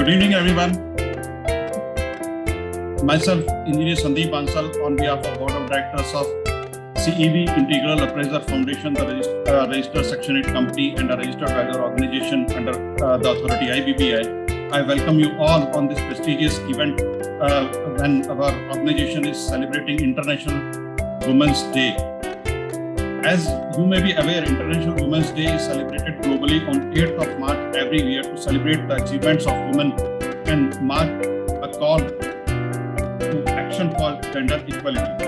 Good evening, everyone. Myself, Engineer Sandeep Bansal, on behalf of Board of Directors of CEV Integral Appraiser Foundation, the registered Section 8 company and a registered valuer organization under the authority IBBI. I welcome you all on this prestigious event when our organization is celebrating International Women's Day. As you may be aware, International Women's Day is celebrated globally on 8th of March every year to celebrate the achievements of women and mark a call to action for gender equality.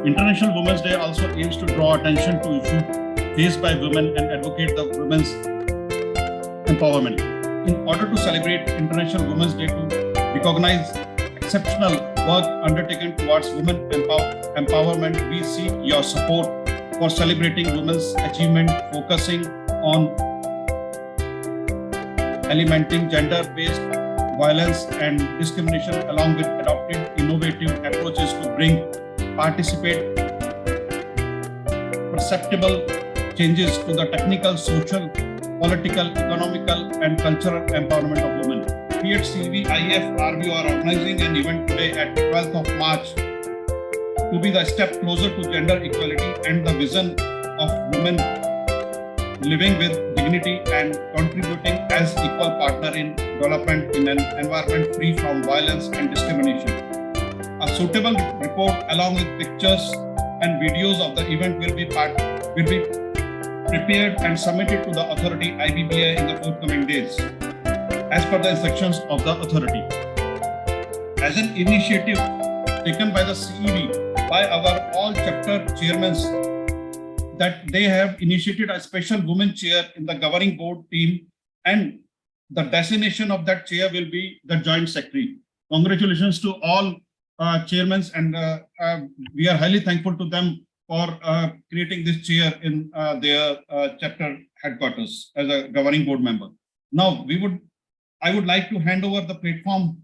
International Women's Day also aims to draw attention to issues faced by women and advocate the women's empowerment. In order to celebrate International Women's Day to recognize exceptional work undertaken towards women empowerment, we seek your support for celebrating women's achievement, focusing on eliminating gender-based violence and discrimination, along with adopting innovative approaches to bring participate perceptible changes to the technical, social, political, economical, and cultural empowerment of women. We at CEV IAF RVO are organizing an event today at 12th of March to be the step closer to gender equality and the vision of women living with dignity and contributing as equal partner in development in an environment free from violence and discrimination. A suitable report along with pictures and videos of the event will be prepared and submitted to the authority IBBI in the forthcoming days, as per the instructions of the authority. As an initiative taken by the CEV, by our all chapter chairmen, that they have initiated a special women chair in the governing board team, and the designation of that chair will be the joint secretary. Congratulations to all chairmen, and we are highly thankful to them for creating this chair in their chapter headquarters as a governing board member. Now, I would like to hand over the platform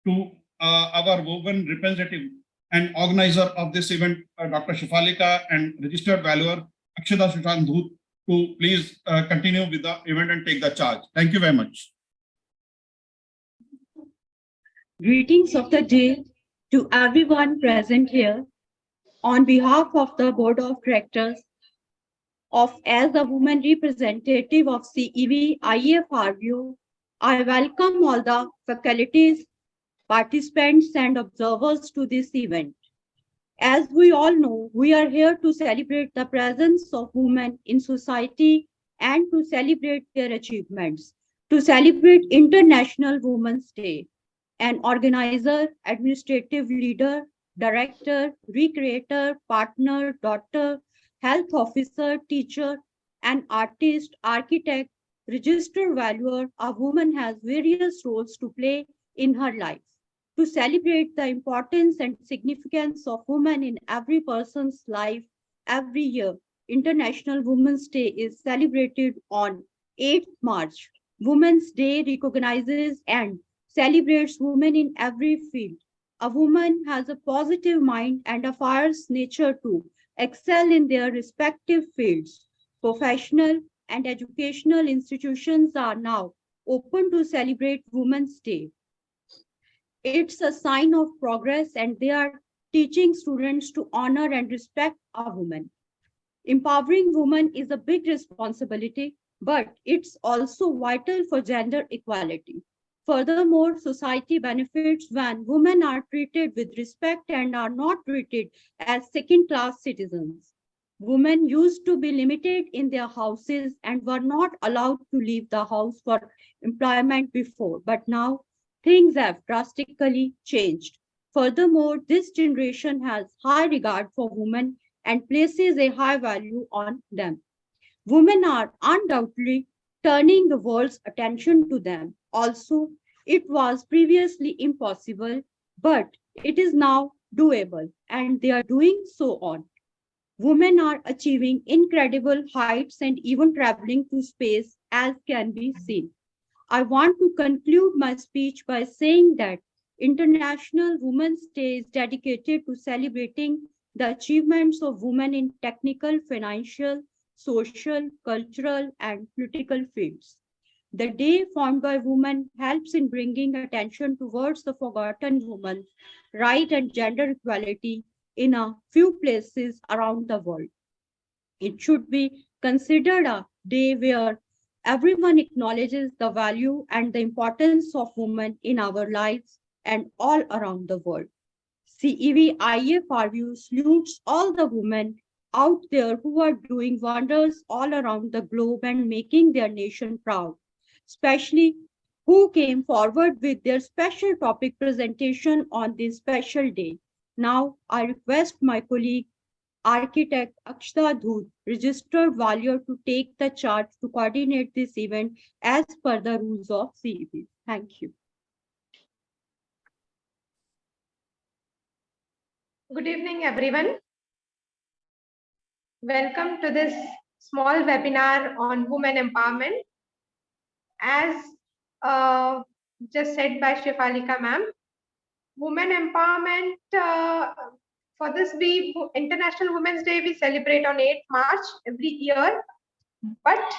to our women representative and organizer of this event, Dr. Shifalika, and registered valuer Akshada Sushant, to please continue with the event and take the charge. Thank you very much. Greetings of the day to everyone present here. On behalf of the Board of Directors, as a woman representative of CEV IAF RVO, I welcome all the faculties, participants, and observers to this event. As we all know, we are here to celebrate the presence of women in society and to celebrate their achievements, to celebrate International Women's Day. An organizer, administrative leader, director, recreator, partner, daughter, health officer, teacher, and artist, architect, registered valuer, a woman has various roles to play in her life. To celebrate the importance and significance of women in every person's life, every year, International Women's Day is celebrated on 8th March. Women's Day recognizes and celebrates women in every field. A woman has a positive mind and a fierce nature to excel in their respective fields. Professional and educational institutions are now open to celebrate Women's Day. It's a sign of progress, and they are teaching students to honor and respect a woman. Empowering women is a big responsibility, but it's also vital for gender equality. Furthermore, society benefits when women are treated with respect and are not treated as second-class citizens. Women used to be limited in their houses and were not allowed to leave the house for employment before, but now things have drastically changed. Furthermore, this generation has high regard for women and places a high value on them. Women are undoubtedly turning the world's attention to them. Also, it was previously impossible, but it is now doable, and they are doing so on. Women are achieving incredible heights and even traveling to space, as can be seen. I want to conclude my speech by saying that International Women's Day is dedicated to celebrating the achievements of women in technical, financial, social, cultural, and political fields. The day formed by women helps in bringing attention towards the forgotten women, right and gender equality in a few places around the world. It should be considered a day where everyone acknowledges the value and the importance of women in our lives and all around the world. CEV IAF RVO salutes all the women out there who are doing wonders all around the globe and making their nation proud, especially who came forward with their special topic presentation on this special day. Now, I request my colleague, architect Akshita Dhoot, registered valuer, to take the charge to coordinate this event as per the rules of CEV. Thank you. Good evening, everyone. Welcome to this small webinar on women empowerment. As just said by Shefalika ma'am, women empowerment, for this International Women's Day, we celebrate on 8th March every year. But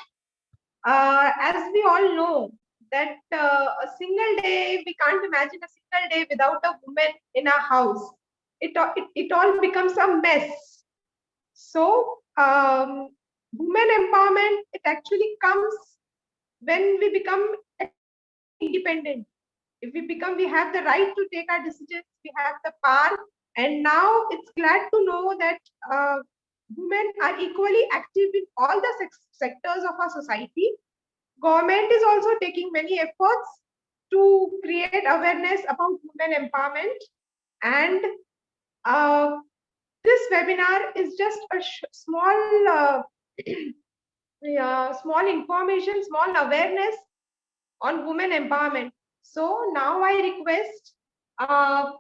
as we all know, that a single day, we can't imagine a single day without a woman in our house. It all becomes a mess. So women empowerment, it actually comes when we become independent. If we have the right to take our decisions, we have the power. And now it's glad to know that women are equally active in all the sectors of our society. Government is also taking many efforts to create awareness about women empowerment. And this webinar is just a small small information, small awareness on women empowerment. So now I request our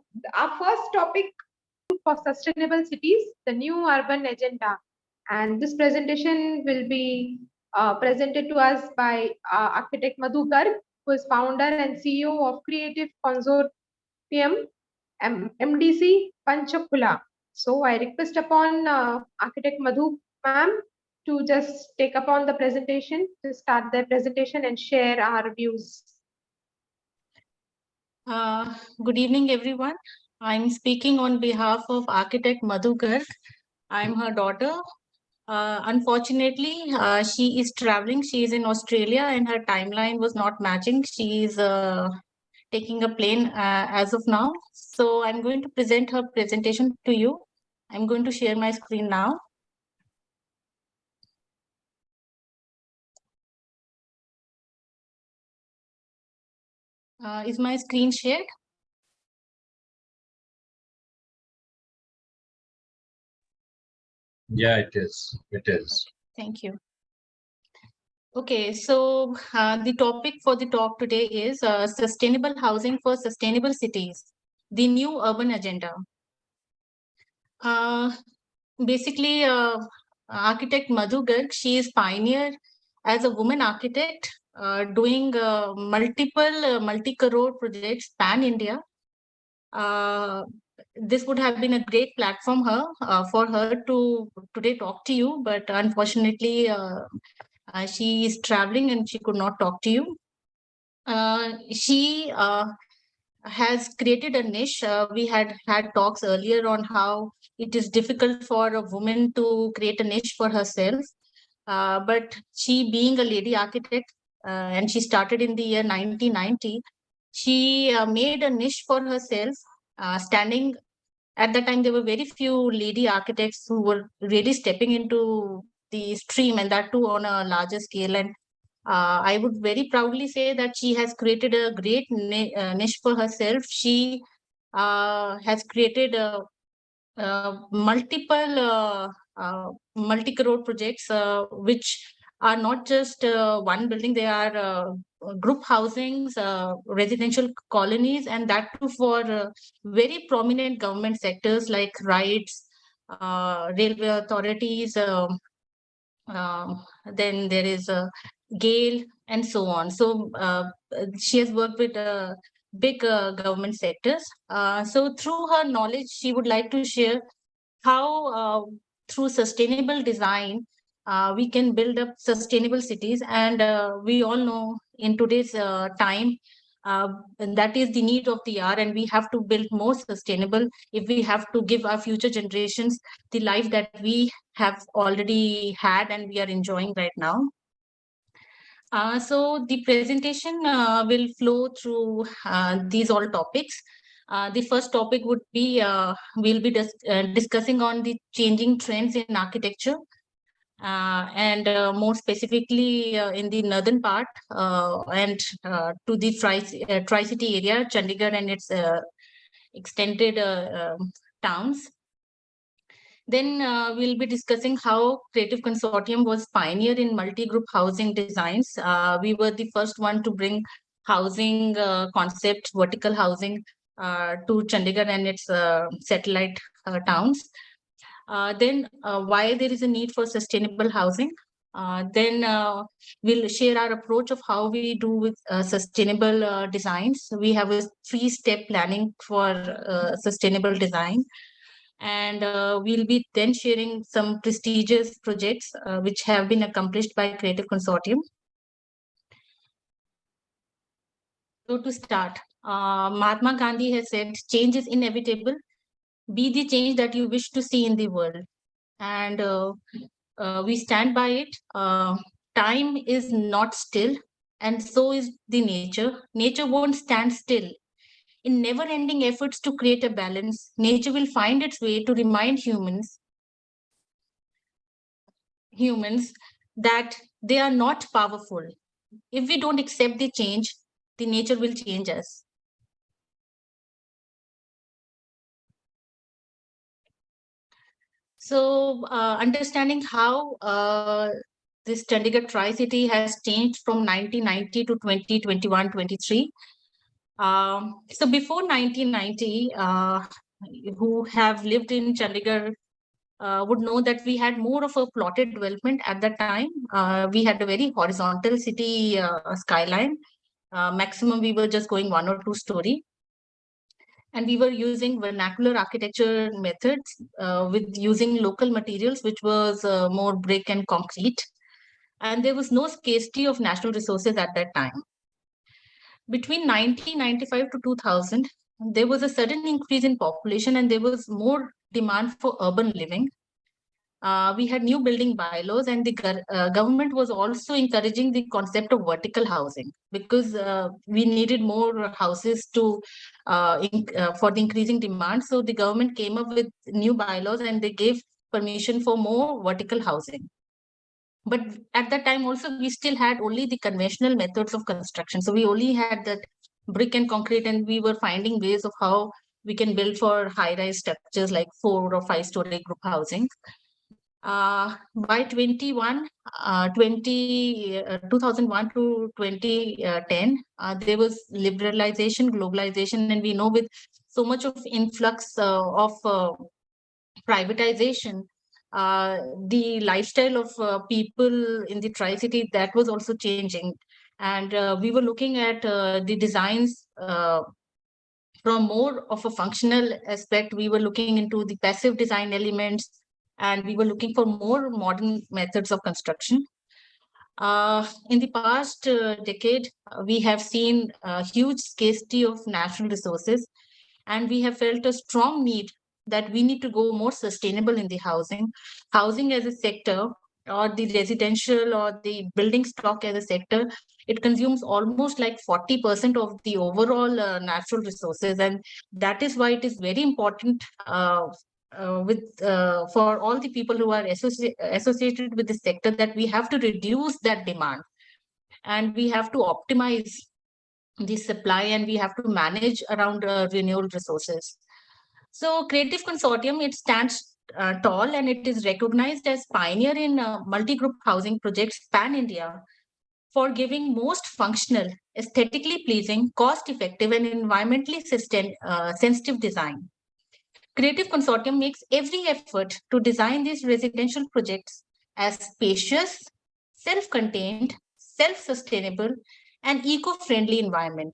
first topic for sustainable cities, the new urban agenda. And this presentation will be presented to us by architect Madhu Garg, who is founder and CEO of Creative Consortium, MDC Panchakula. So I request upon architect Madhu ma'am to just take upon the presentation, to start their presentation and share our views. Good evening, everyone. I'm speaking on behalf of architect Madhu Garg. I'm her daughter. Unfortunately, she is traveling. She is in Australia and her timeline was not matching. She is taking a plane as of now. So I'm going to present her presentation to you. I'm going to share my screen now. Is my screen shared? Yeah, it is. It is. Thank you. Okay, so the topic for the talk today is sustainable housing for sustainable cities, the new urban agenda. Basically, architect Madhu Garg, she is pioneer as a woman architect, doing multiple multi-crore projects pan-India. This would have been a great platform for her to today talk to you, but unfortunately, she is traveling and she could not talk to you. She has created a niche. We had talks earlier on how it is difficult for a woman to create a niche for herself. But she, being a lady architect, and she started in the year 1990, she made a niche for herself, standing. At that time, there were very few lady architects who were really stepping into the stream, and that too on a larger scale. And I would very proudly say that she has created a great niche for herself. She has created multiple multi-crore projects, which are not just one building. They are group housings, residential colonies, and that too for very prominent government sectors like rights, railway authorities, then there is Gale, and so on. So she has worked with big government sectors. So through her knowledge, she would like to share how through sustainable design, we can build up sustainable cities. And we all know in today's time, that is the need of the hour, and we have to build more sustainable if we have to give our future generations the life that we have already had and we are enjoying right now. So the presentation will flow through these all topics. The first topic would be, we'll be discussing on the changing trends in architecture, and more specifically in the northern part, and to the Tri-City area, Chandigarh and its extended towns. Then we'll be discussing how Creative Consortium was pioneer in multi-group housing designs. We were the first one to bring housing concept, vertical housing to Chandigarh and its satellite towns. Then why there is a need for sustainable housing. Then we'll share our approach of how we do with sustainable designs. We have a 3-step planning for sustainable design. And we'll be then sharing some prestigious projects which have been accomplished by Creative Consortium. So to start, Mahatma Gandhi has said, change is inevitable. Be the change that you wish to see in the world. And we stand by it. Time is not still, and so is the nature. Nature won't stand still. In never-ending efforts to create a balance, nature will find its way to remind humans that they are not powerful. If we don't accept the change, the nature will change us. So understanding how this Chandigarh Tri-City has changed from 1990 to 2021, 23. So before 1990, who have lived in Chandigarh would know that we had more of a plotted development at that time. We had a very horizontal city skyline. Maximum, we were just going 1 or 2 story. And we were using vernacular architecture methods with using local materials, which was more brick and concrete. And there was no scarcity of natural resources at that time. Between 1995 to 2000, there was a sudden increase in population and there was more demand for urban living. We had new building bylaws, and the government was also encouraging the concept of vertical housing because we needed more houses to for the increasing demand. So the government came up with new bylaws and they gave permission for more vertical housing. But at that time also, we still had only the conventional methods of construction. So we only had that brick and concrete, and we were finding ways of how we can build for high-rise structures like 4 or 5-story group housing. By 2001 to 2010, there was liberalization, globalization, and we know with so much of influx of privatization, the lifestyle of people in the Tri-City, that was also changing. And we were looking at the designs from more of a functional aspect. We were looking into the passive design elements, and we were looking for more modern methods of construction. In the past decade, we have seen a huge scarcity of natural resources, and we have felt a strong need that we need to go more sustainable in the housing. Housing as a sector, or the residential or the building stock as a sector, it consumes almost like 40% of the overall natural resources. And that is why it is very important for all the people who are associated with the sector, that we have to reduce that demand and we have to optimize the supply, and we have to manage around renewable resources. So Creative Consortium, it stands tall, and it is recognized as pioneer in multi-group housing projects pan-India for giving most functional, aesthetically pleasing, cost-effective, and environmentally sensitive design. Creative Consortium makes every effort to design these residential projects as spacious, self-contained, self-sustainable, and eco-friendly environment,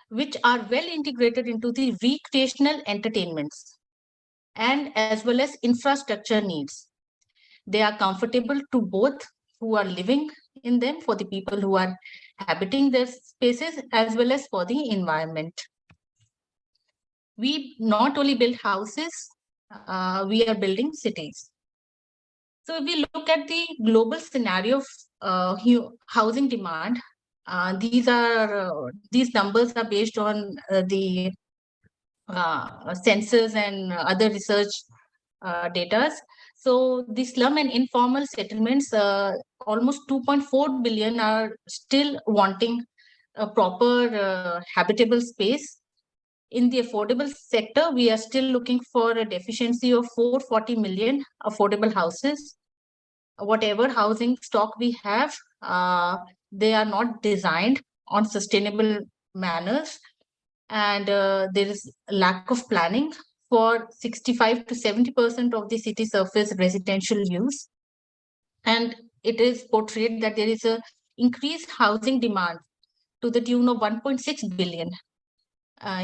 which are well integrated into the recreational entertainments and as well as infrastructure needs. They are comfortable to both who are living in them, for the people who are habiting their spaces, as well as for the environment. We not only build houses, we are building cities. So if we look at the global scenario of housing demand, these numbers are based on the census and other research data. So the slum and informal settlements, almost 2.4 billion are still wanting a proper habitable space. In the affordable sector, we are still looking for a deficiency of 440 million affordable houses. Whatever housing stock we have, they are not designed on sustainable manners, and there is lack of planning for 65 to 70% of the city surface residential use. And it is portrayed that there is a increased housing demand to the tune of 1.6 billion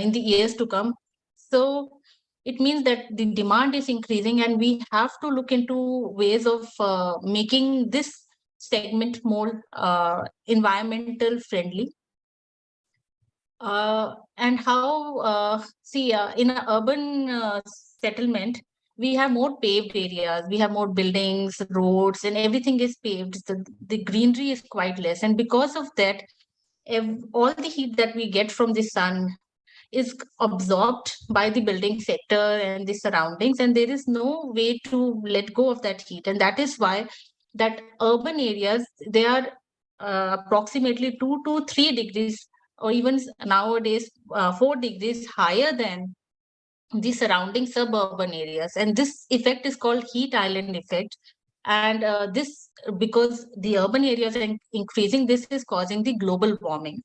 in the years to come. So it means that the demand is increasing, and we have to look into ways of making this segment more environmental friendly. And how, in an urban settlement, we have more paved areas, we have more buildings, roads, and everything is paved. The greenery is quite less. And because of that, all the heat that we get from the sun is absorbed by the building sector and the surroundings, and there is no way to let go of that heat. And that is why that urban areas, they are approximately 2 to 3 degrees, or even nowadays 4 degrees higher than the surrounding suburban areas. And this effect is called heat island effect. And this, because the urban areas are increasing, this is causing the global warming.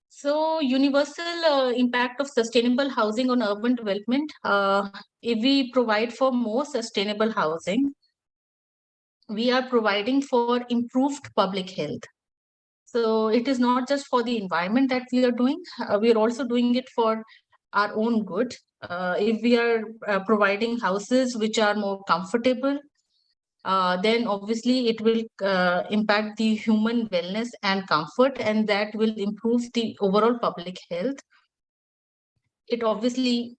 So universal impact of sustainable housing on urban development. If we provide for more sustainable housing, we are providing for improved public health. So it is not just for the environment that we are doing, we are also doing it for our own good. If we are providing houses which are more comfortable, then obviously it will impact the human wellness and comfort, and that will improve the overall public health. It obviously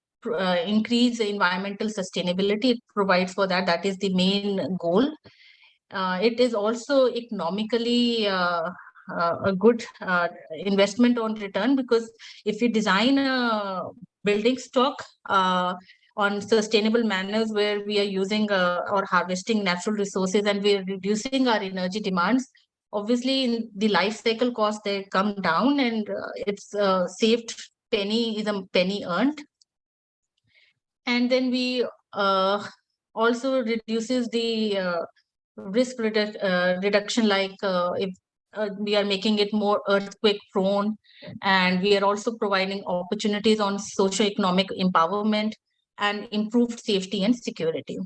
increase environmental sustainability. It provides for that. That is the main goal. It is also economically a good investment on return, because if we design a building stock on sustainable manners, where we are using or harvesting natural resources, and we are reducing our energy demands, obviously in the life cycle cost, they come down, and it's saved penny is a penny earned. And then we also reduces the risk reduction, like if we are making it more earthquake prone, and we are also providing opportunities on socio-economic empowerment and improved safety and security.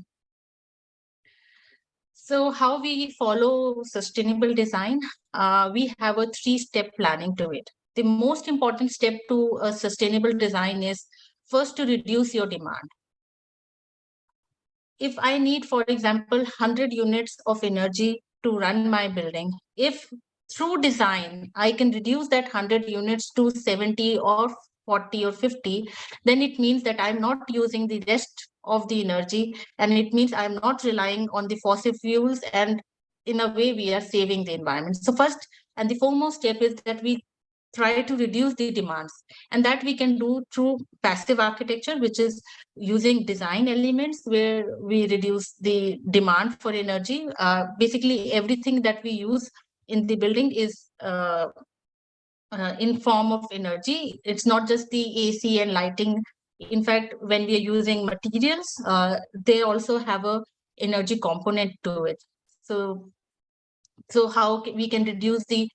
So how we follow sustainable design? We have a 3-step planning to it. The most important step to a sustainable design is first to reduce your demand. If I need, for example, 100 units of energy to run my building, if through design I can reduce that 100 units to 70 or 40 or 50, then it means that I'm not using the rest of the energy, and it means I'm not relying on the fossil fuels, and in a way we are saving the environment. So first and the foremost step is that we try to reduce the demands, and that we can do through passive architecture, which is using design elements where we reduce the demand for energy. Basically everything that we use in the building is in form of energy. It's not just the AC and lighting. In fact, when we are using materials, they also have a energy component to it. So how we can reduce the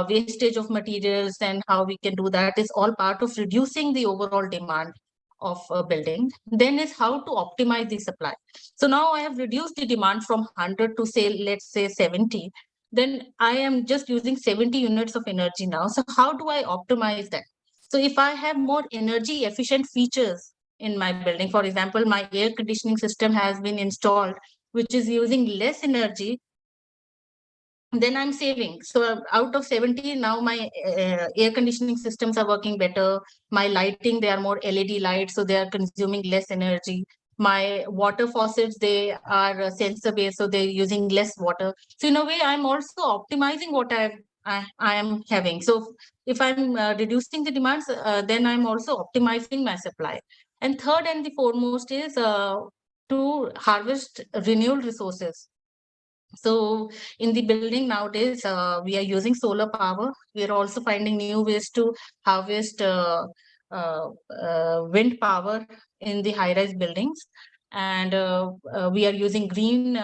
wastage of materials, and how we can do that is all part of reducing the overall demand of a building. Then is how to optimize the supply. So now I have reduced the demand from 100 to say, let's say 70. Then I am just using 70 units of energy now. So how do I optimize that? So if I have more energy efficient features in my building. For example, my air conditioning system has been installed, which is using less energy, then I'm saving. So out of 70, now my air conditioning systems are working better. My lighting, they are more LED lights, so they are consuming less energy. My water faucets, they are sensor based, so they're using less water. So in a way, I'm also optimizing what I am having. So if I'm reducing the demands, then I'm also optimizing my supply. And third and the foremost is to harvest renewable resources. So in the building nowadays, we are using solar power. We are also finding new ways to harvest wind power in the high-rise buildings. And we are using green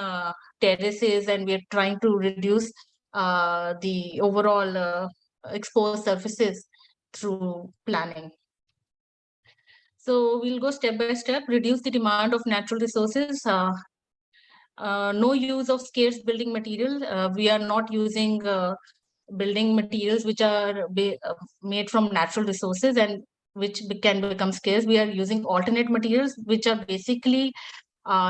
terraces, and we are trying to reduce the overall exposed surfaces through planning. So we'll go step by step, reduce the demand of natural resources, no use of scarce building material. We are not using building materials which are made from natural resources and which can become scarce. We are using alternate materials which are basically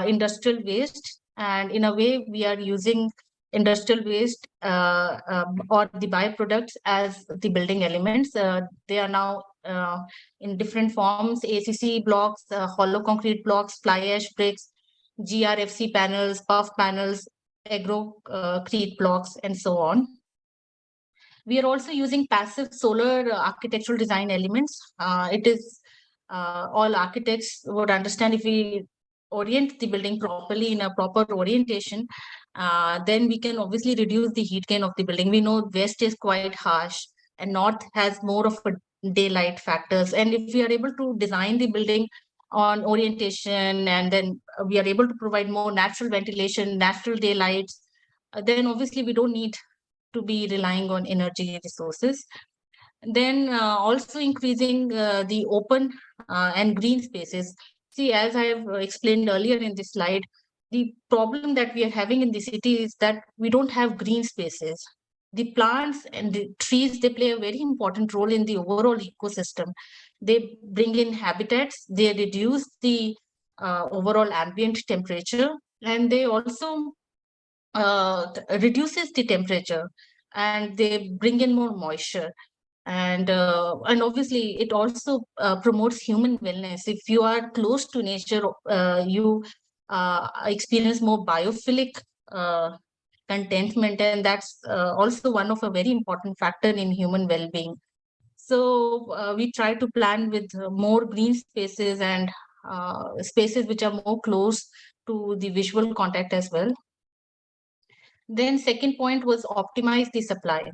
industrial waste, and in a way we are using industrial waste or the byproducts as the building elements. They are now in different forms: ACC blocks, hollow concrete blocks, fly ash bricks, GRFC panels, puff panels, agrocrete blocks, and so on. We are also using passive solar architectural design elements. It is all architects would understand, if we orient the building properly in a proper orientation, then we can obviously reduce the heat gain of the building. We know west is quite harsh and north has more of a daylight factors. And if we are able to design the building on orientation, and then we are able to provide more natural ventilation, natural daylights, then obviously we don't need to be relying on energy resources. Then also increasing the open and green spaces. See, as I have explained earlier in this slide, the problem that we are having in the city is that we don't have green spaces. The plants and the trees, they play a very important role in the overall ecosystem. They bring in habitats, they reduce the overall ambient temperature, and they also reduces the temperature, and they bring in more moisture. And obviously it also promotes human wellness. If you are close to nature, you experience more biophilic contentment, and that's also one of a very important factor in human well-being. So we try to plan with more green spaces and spaces which are more close to the visual contact as well. Then second point was optimize the supply.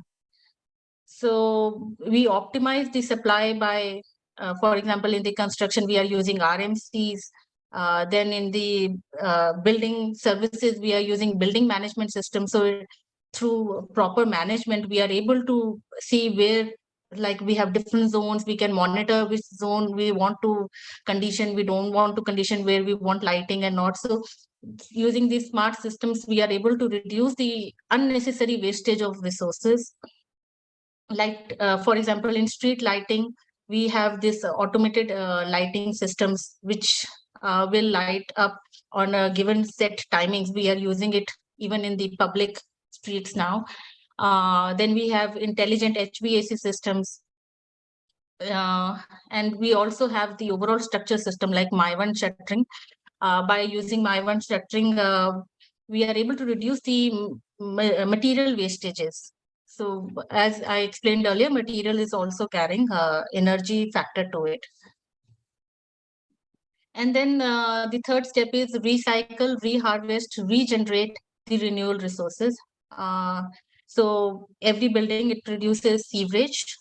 So we optimize the supply by, for example, in the construction, we are using RMCs. Then in the building services, we are using building management systems. So through proper management, we are able to see where, like, we have different zones. We can monitor which zone we want to condition, we don't want to condition, where we want lighting and not. So using these smart systems, we are able to reduce the unnecessary wastage of resources. Like, for example, in street lighting, we have this automated lighting systems which will light up on a given set timings. We are using it even in the public streets now. Then we have intelligent HVAC systems. And we also have the overall structure system like My1 shuttering. By using My1 shuttering, we are able to reduce the material wastages. So as I explained earlier, material is also carrying energy factor to it. And then the third step is recycle, reharvest, regenerate the renewable resources. So every building, it produces sewerage.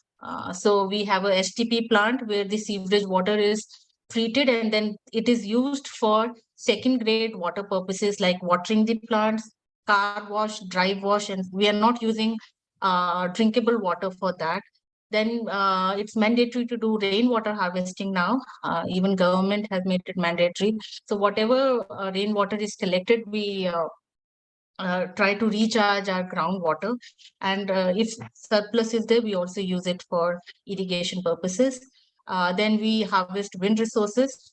So we have a STP plant where the sewerage water is treated, and then it is used for second grade water purposes like watering the plants, car wash, dry wash, and we are not using drinkable water for that. Then it's mandatory to do rainwater harvesting now. Even government has made it mandatory. So whatever rainwater is collected, we try to recharge our groundwater. And if surplus is there, we also use it for irrigation purposes. Then we harvest wind resources.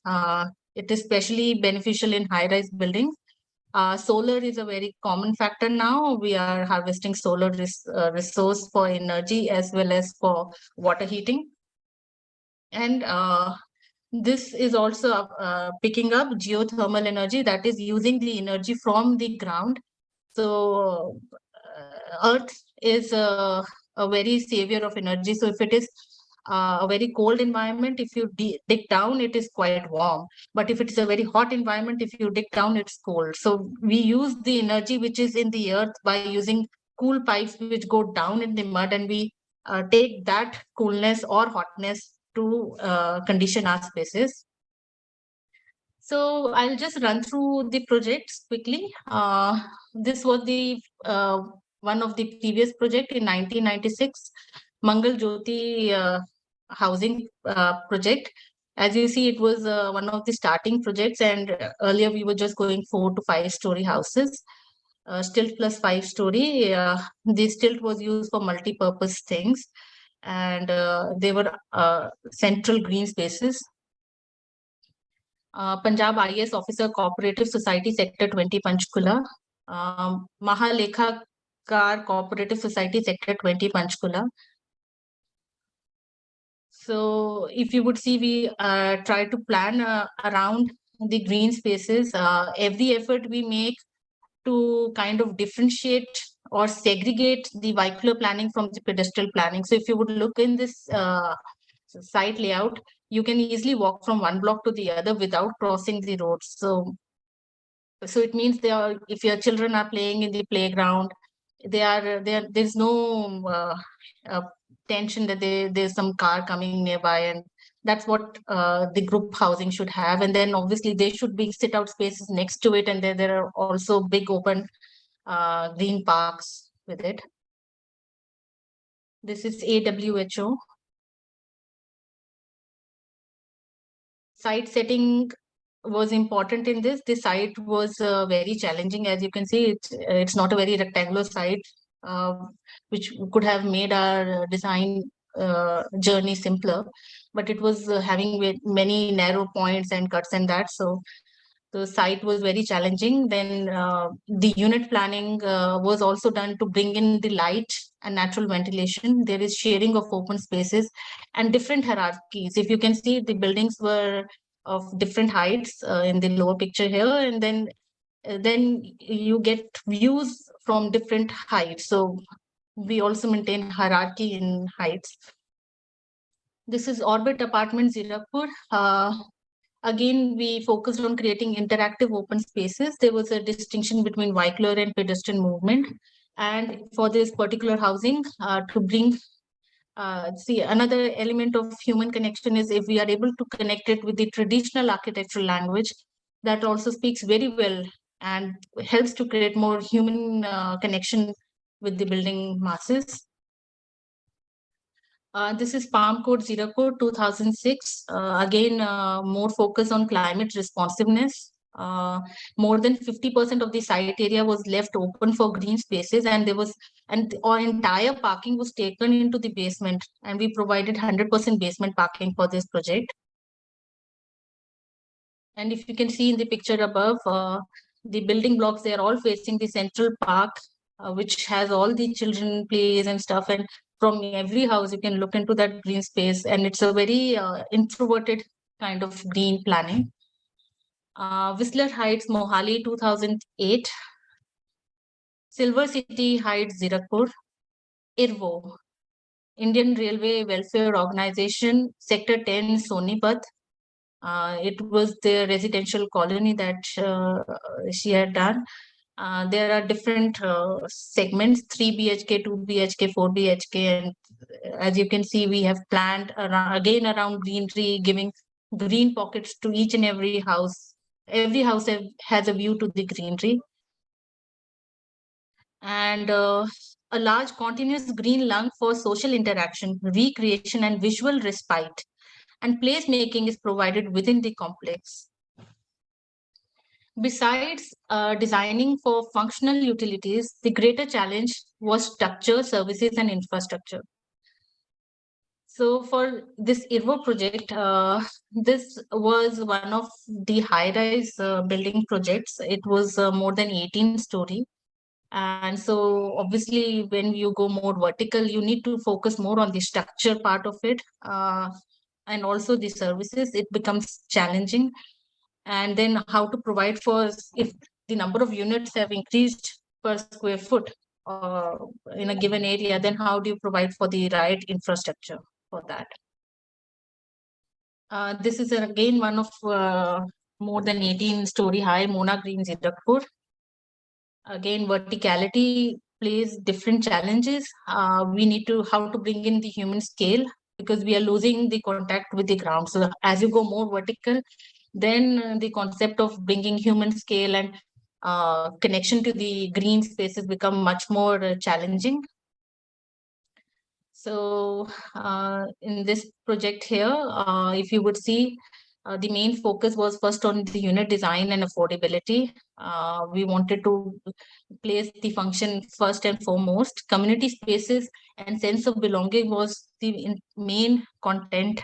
It is especially beneficial in high-rise buildings. Solar is a very common factor now. We are harvesting solar resource for energy as well as for water heating. And this is also picking up geothermal energy, that is using the energy from the ground. So Earth is a very savior of energy. So if it is a very cold environment, if you dig down, it is quite warm. But if it's a very hot environment, if you dig down, it's cold. So we use the energy which is in the earth by using cool pipes which go down in the mud, and we take that coolness or hotness to condition our spaces. So I'll just run through the projects quickly. This was the one of the previous project in 1996, Mangal Jyoti housing project. As you see, it was one of the starting projects, and earlier we were just going 4 to 5 story houses. Stilt plus 5 story. The stilt was used for multi-purpose things, and they were central green spaces. Punjab IAS Officer Cooperative Society Sector 20 Panchkula, Mahalekhakar Cooperative Society Sector 20 Panchkula. So if you would see, we try to plan around the green spaces. Every effort we make to kind of differentiate or segregate the vehicular planning from the pedestrian planning. So if you would look in this site layout, you can easily walk from one block to the other without crossing the roads. So it means if your children are playing in the playground, there's no tension that there's some car coming nearby, and that's what the group housing should have. And then obviously there should be sit out spaces next to it, and there are also big open green parks with it. This is AWHO. Site setting was important in this. The site was very challenging. As you can see, it's not a very rectangular site, which could have made our design journey simpler, but it was having many narrow points and cuts and that. So the site was very challenging. Then the unit planning was also done to bring in the light and natural ventilation. There is sharing of open spaces and different hierarchies. If you can see, the buildings were of different heights in the lower picture here, and then you get views from different heights. So we also maintain hierarchy in heights. This is Orbit Apartment Zirakpur. Again, we focused on creating interactive open spaces. There was a distinction between vehicular and pedestrian movement. And for this particular housing, to bring, see, another element of human connection is if we are able to connect it with the traditional architectural language, that also speaks very well and helps to create more human connection with the building masses. This is Palm Code Zirakpur 2006. Again, more focus on climate responsiveness. More than 50% of the site area was left open for green spaces, and our entire parking was taken into the basement, and we provided 100% basement parking for this project. And if you can see in the picture above, the building blocks, they are all facing the central park, which has all the children plays and stuff. And from every house, you can look into that green space, and it's a very introverted kind of green planning. Whistler Heights, Mohali, 2008. Silver City Heights, Zirakpur. IRVO, Indian Railway Welfare Organization, Sector 10, Sonipat. It was the residential colony that she had done. There are different segments, 3 BHK, 2 BHK, 4 BHK. And as you can see, we have planned around greenery, giving green pockets to each and every house. Every house has a view to the greenery. And a large continuous green lung for social interaction, recreation, and visual respite. And placemaking is provided within the complex. Besides designing for functional utilities, the greater challenge was structure, services, and infrastructure. So for this IRVO project, this was one of the high-rise building projects. It was more than 18-story. And so obviously, when you go more vertical, you need to focus more on the structure part of it, and also the services. It becomes challenging. And then how to provide for, if the number of units have increased per square foot in a given area, then how do you provide for the right infrastructure for that? This is again one of more than 18-story high Mona Green Zirakpur. Again, verticality plays different challenges. We need to how to bring in the human scale, because we are losing the contact with the ground. So as you go more vertical, then the concept of bringing human scale and connection to the green spaces become much more challenging. So in this project here, if you would see, the main focus was first on the unit design and affordability. We wanted to place the function first and foremost. Community spaces and sense of belonging was the main content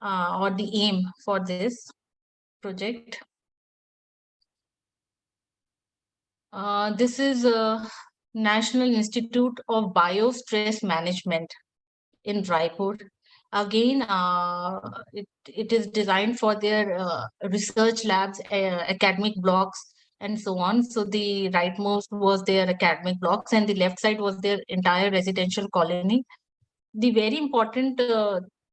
or the aim for this project. This is a National Institute of Biostress Management in Raipur. Again, it is designed for their research labs, academic blocks, and so on. So the rightmost was their academic blocks, and the left side was their entire residential colony. The very important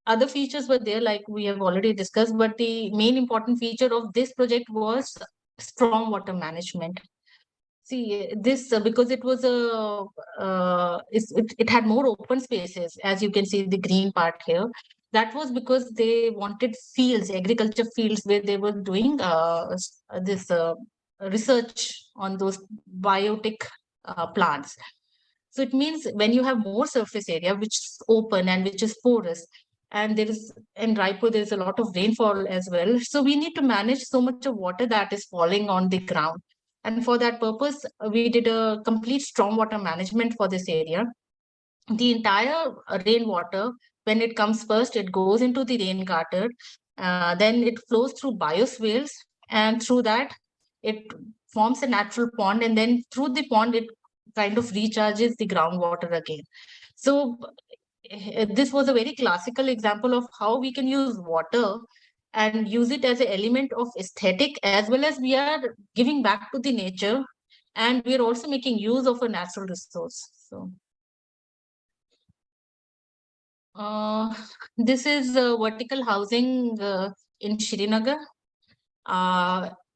other features were there, like we have already discussed, but the main important feature of this project was stormwater management. See, this because it was it had more open spaces, as you can see the green part here. That was because they wanted fields, agriculture fields, where they were doing this research on those biotic plants. So it means when you have more surface area, which is open and which is porous, and there is in Raipur, there is a lot of rainfall as well. So we need to manage so much of water that is falling on the ground. And for that purpose, we did a complete stormwater management for this area. The entire rainwater, when it comes first, it goes into the rain gutter. Then it flows through bioswales, and through that, it forms a natural pond. And then through the pond, it kind of recharges the groundwater again. So this was a very classical example of how we can use water and use it as an element of aesthetic, as well as we are giving back to the nature, and we are also making use of a natural resource. So this is vertical housing in Srinagar.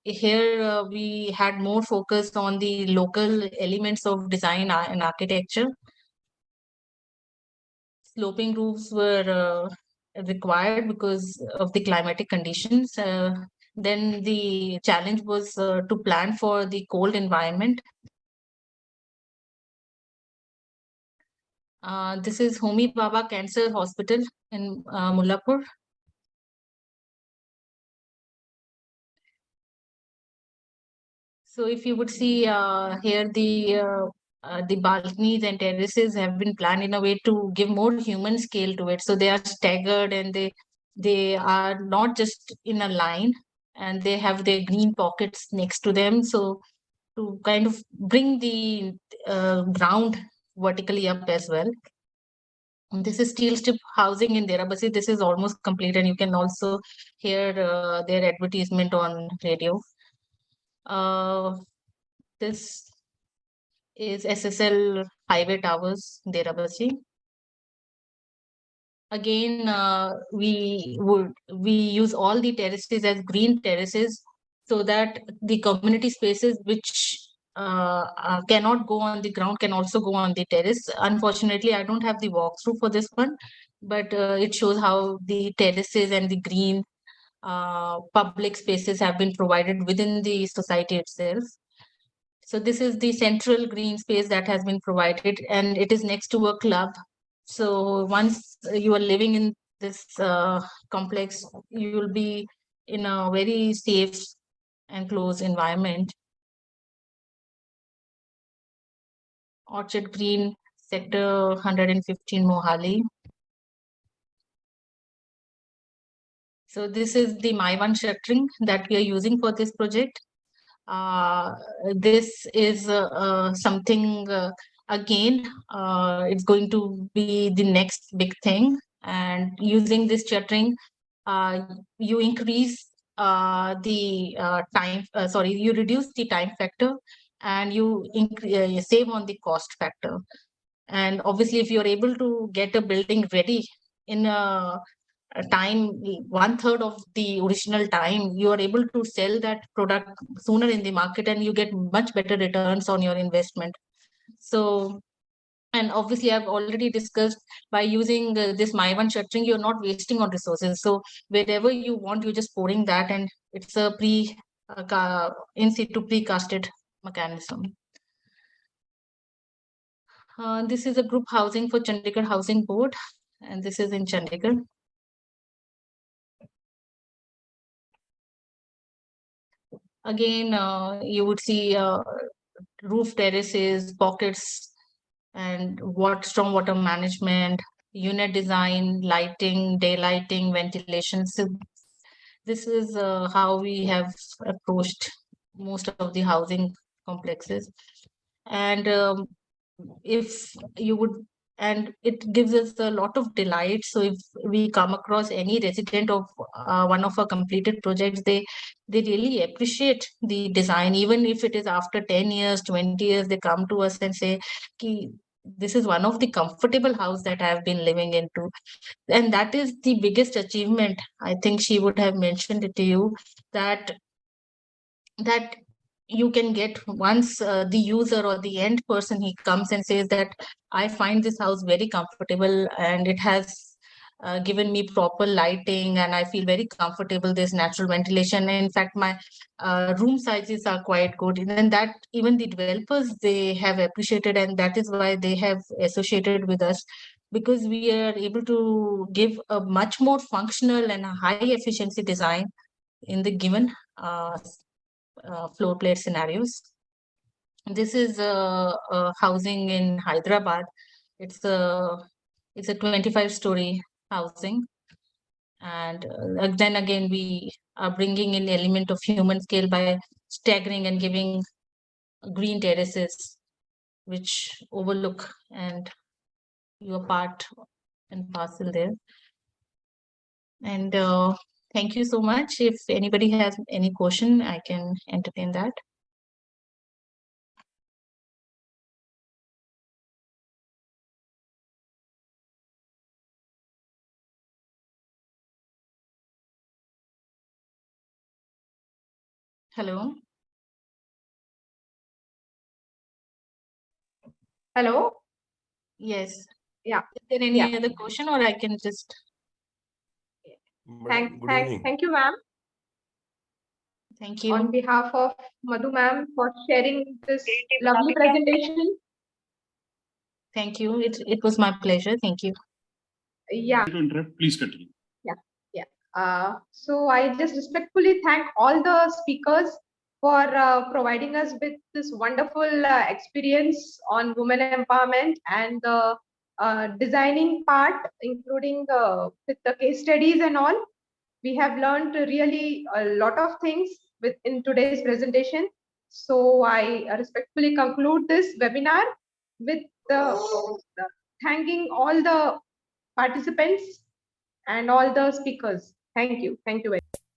Here we had more focus on the local elements of design and architecture. Sloping roofs were required because of the climatic conditions. Then the challenge was to plan for the cold environment. This is Homi Baba Cancer Hospital in Mullapur. So if you would see here, the balconies and terraces have been planned in a way to give more human scale to it. So they are staggered, and they are not just in a line, and they have their green pockets next to them. So to kind of bring the ground vertically up as well. And this is steel strip housing in Derabasi. This is almost complete, and you can also hear their advertisement on radio. This is SSL Highway Towers, Derabasi. Again, we use all the terraces as green terraces, so that the community spaces which cannot go on the ground can also go on the terrace. Unfortunately, I don't have the walkthrough for this one, but it shows how the terraces and the green public spaces have been provided within the society itself. So this is the central green space that has been provided, and it is next to a club. So once you are living in this complex, you will be in a very safe and close environment. Orchard Green, Sector 115, Mohali. So this is the My1 structuring that we are using for this project. This is something, again, it's going to be the next big thing. And using this structuring, you increase the time, you reduce the time factor, and you save on the cost factor. And obviously, if you're able to get a building ready in a time, 1/3 of the original time, you are able to sell that product sooner in the market, and you get much better returns on your investment. So, and obviously I've already discussed, by using this My1 structuring, you're not wasting on resources. So wherever you want, you're just pouring that, and it's a in situ precasted mechanism. This is a group housing for Chandigarh Housing Board, and this is in Chandigarh. Again, you would see roof terraces, pockets, and stormwater management, unit design, lighting, daylighting, ventilation. So this is how we have approached most of the housing complexes. And if you would, and it gives us a lot of delight. So if we come across any resident of one of our completed projects, they really appreciate the design. Even if it is after 10 years, 20 years, they come to us and say, this is one of the comfortable house that I've been living into. And that is the biggest achievement. I think she would have mentioned it to you, that you can get once the user or the end person, he comes and says that I find this house very comfortable, and it has given me proper lighting, and I feel very comfortable. There's natural ventilation. And in fact, my room sizes are quite good. And that even the developers, they have appreciated, and that is why they have associated with us, because we are able to give a much more functional and a high efficiency design in the given floor plate scenarios. This is a housing in Hyderabad. It's a 25-story housing, and then again we are bringing in element of human scale by staggering and giving green terraces which overlook, and you are part and parcel there. And thank you so much. If anybody has any question, I can entertain that. Hello. Hello. Yes. Yeah. Is there any Yeah. other question, or I can just? Thank you, ma'am. Thank you. On behalf of Madhu ma'am for sharing this lovely presentation. Thank you. It was my pleasure. Thank you. Yeah. To interrupt, please continue. So I just respectfully thank all the speakers for providing us with this wonderful experience on women empowerment and the designing part, including with the case studies and all. We have learned really a lot of things in today's presentation. So I respectfully conclude this webinar with thanking all the participants and all the speakers. Thank you. Thank you very much.